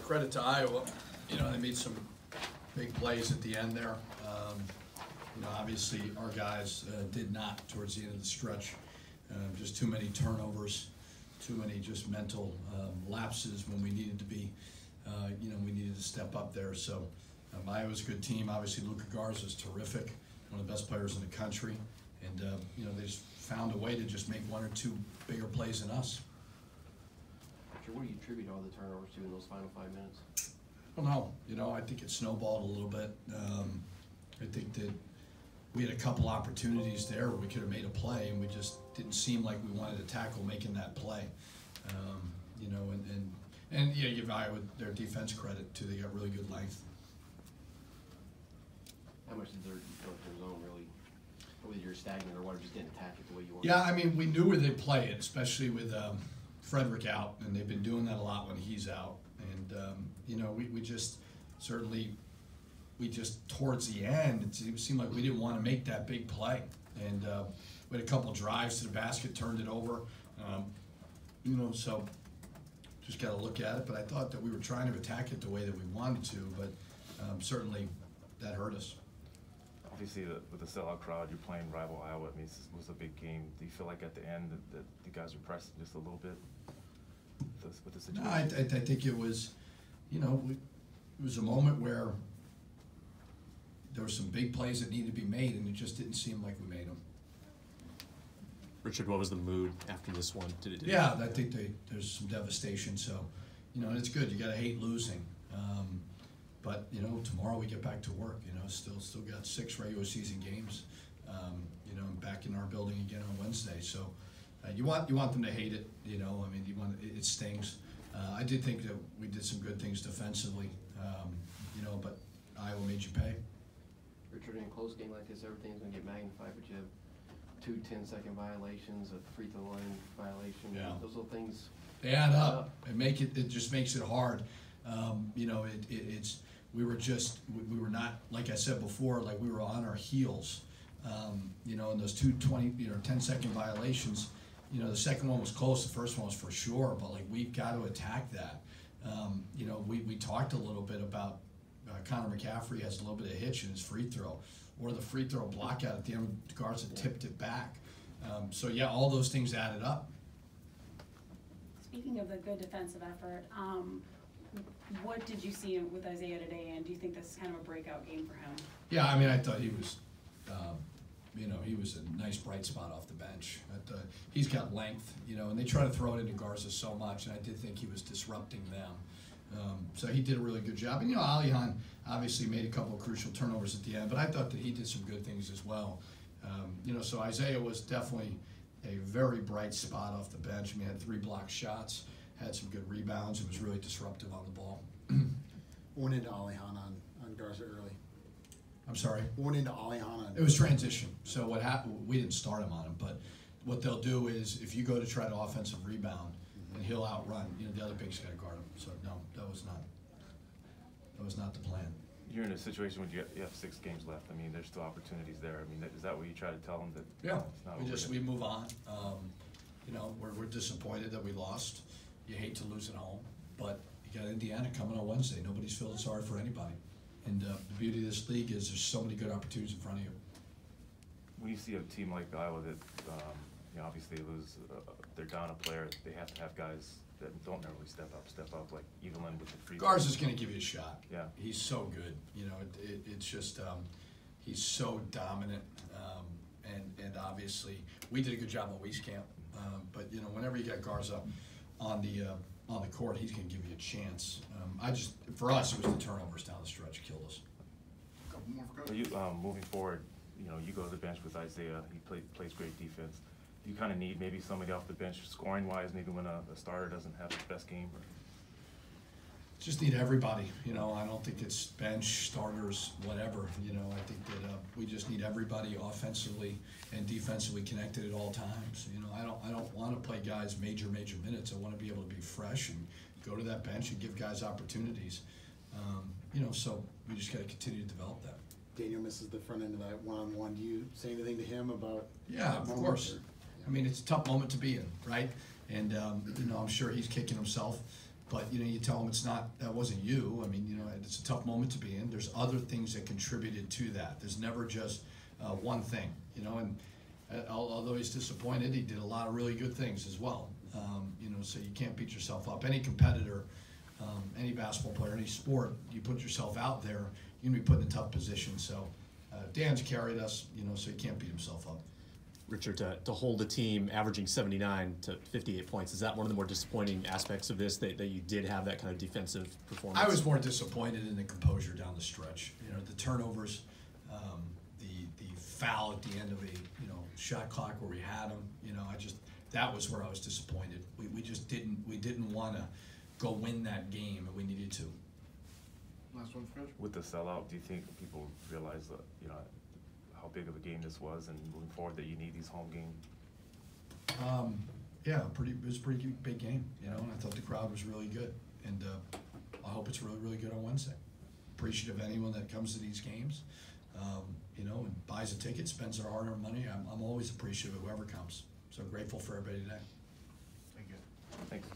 credit to Iowa. You know, they made some big plays at the end there. You know, obviously our guys did not towards the end of the stretch. Just too many turnovers, too many just mental lapses when we needed to be, you know, we needed to step up there. So Iowa's a good team. Obviously Luka Garza's terrific, one of the best players in the country. And, you know, they just found a way to just make one or two bigger plays than us. Richard, what do you attribute all the turnovers to in those final 5 minutes? Well, no, you know, I think it snowballed a little bit. I think that we had a couple opportunities there where we could have made a play, and we just didn't seem like we wanted to tackle making that play. You know, and yeah, give Iowa their defense credit too. They got really good length. How much did their zone really, whether you're stagnant or what, just didn't attack it the way you wanted? Yeah, I mean, we knew where they'd play it, especially with Frederick out, and they've been doing that a lot when he's out. And you know, we just certainly. We just, towards the end, it seemed like we didn't want to make that big play. And we had a couple drives to the basket, turned it over. You know, so just got to look at it. But I thought that we were trying to attack it the way that we wanted to, but certainly that hurt us. Obviously, with the sellout crowd, you're playing rival Iowa. I mean, this was a big game. Do you feel like at the end that the guys were pressing just a little bit with the situation? No, I think it was, you know, it was a moment where there were some big plays that needed to be made, and it just didn't seem like we made them. Richard, what was the mood after this one? Yeah, I think there's some devastation. So, you know, and it's good. You got to hate losing, but you know, tomorrow we get back to work. You know, still got 6 regular season games. You know, back in our building again on Wednesday. So, you want them to hate it. You know, I mean, it stings. I did think that we did some good things defensively. You know, but Iowa made you pay. Richard, in a close game like this, everything's going to get magnified, but you have 2 10-second violations, a free throw line violation. Yeah. Those little things. They add up. It just makes it hard. You know, we were not, like I said before, like we were on our heels. You know, and those 2 10-second violations. You know, the second one was close. The first one was for sure. But like we've got to attack that. You know, we talked a little bit about. Connor McCaffrey has a little bit of hitch in his free throw, or the free throw block out at the end, the guards had tipped it back. So yeah, all those things added up. Speaking of the good defensive effort, what did you see with Isaiah today, and do you think this is kind of a breakout game for him? Yeah, I mean, I thought he was, you know, he was a nice bright spot off the bench. He's got length, you know, and they try to throw it into Garza so much, and I did think he was disrupting them. So he did a really good job. And, you know, Alihan obviously made a couple of crucial turnovers at the end, but I thought that he did some good things as well. You know, so Isaiah was definitely a very bright spot off the bench. I mean, he had 3 blocked shots, had some good rebounds, and was really disruptive on the ball. Went into Alihan on Garza early. I'm sorry? Went into Alihan on. It was transition. So what happened, we didn't start him on him, but what they'll do is if you go to try to offensive rebound, and he'll outrun, you know, the other big's got to guard him. So no, that was not the plan. You're in a situation where you have 6 games left. I mean, there's still opportunities there. I mean, is that what you try to tell them that? Yeah, it's not we move on. You know, we're disappointed that we lost. You hate to lose at home, but you got Indiana coming on Wednesday. Nobody's feeling sorry for anybody. And the beauty of this league is there's so many good opportunities in front of you. When you see a team like Iowa that, you know, obviously they lose, they're down a player, they have to have guys that don't normally step up, like Evelyn with the free throw. Garza's going to give you a shot. Yeah. He's so good. You know, it's just, he's so dominant. And obviously, we did a good job on Weiss Camp. But, you know, whenever you got Garza on the court, he's going to give you a chance. For us, it was the turnovers down the stretch killed us. A couple more for Coach. You, moving forward, you know, you go to the bench with Isaiah. He plays great defense. You kind of need maybe somebody off the bench scoring-wise, maybe when a starter doesn't have his best game? Or? Just need everybody. You know, I don't think it's bench, starters, whatever. You know, I think that we just need everybody offensively and defensively connected at all times. You know, I don't want to play guys major minutes. I want to be able to be fresh and go to that bench and give guys opportunities. You know, so we just got to continue to develop that. Daniel misses the front end of that one-on-one. Do you say anything to him about? Yeah, of course. I mean, it's a tough moment to be in, right? And, you know, I'm sure he's kicking himself. But, you know, you tell them that wasn't you. I mean, you know, it's a tough moment to be in. There's other things that contributed to that. There's never just one thing, you know, and although he's disappointed, he did a lot of really good things as well. You know, so you can't beat yourself up. Any competitor, any basketball player, any sport, you put yourself out there, you're gonna be put in a tough position. So Dan's carried us, you know, so he can't beat himself up. Richard, to hold a team averaging 79 to 58 points, is that one of the more disappointing aspects of this, that you did have that kind of defensive performance? I was more disappointed in the composure down the stretch. You know, the turnovers, the foul at the end of a, you know, shot clock where we had them. You know, that was where I was disappointed. We just didn't want to go win that game, and we needed to. Last one, Chris. With the sellout, do you think people realize that, you know, how big of a game this was, and moving forward that you need these home games? Yeah, it was a pretty big game, you know, and I thought the crowd was really good, and I hope it's really, really good on Wednesday. Appreciative of anyone that comes to these games, you know, and buys a ticket, spends their hard-earned money. I'm always appreciative of whoever comes. So grateful for everybody today. Thank you. Thanks.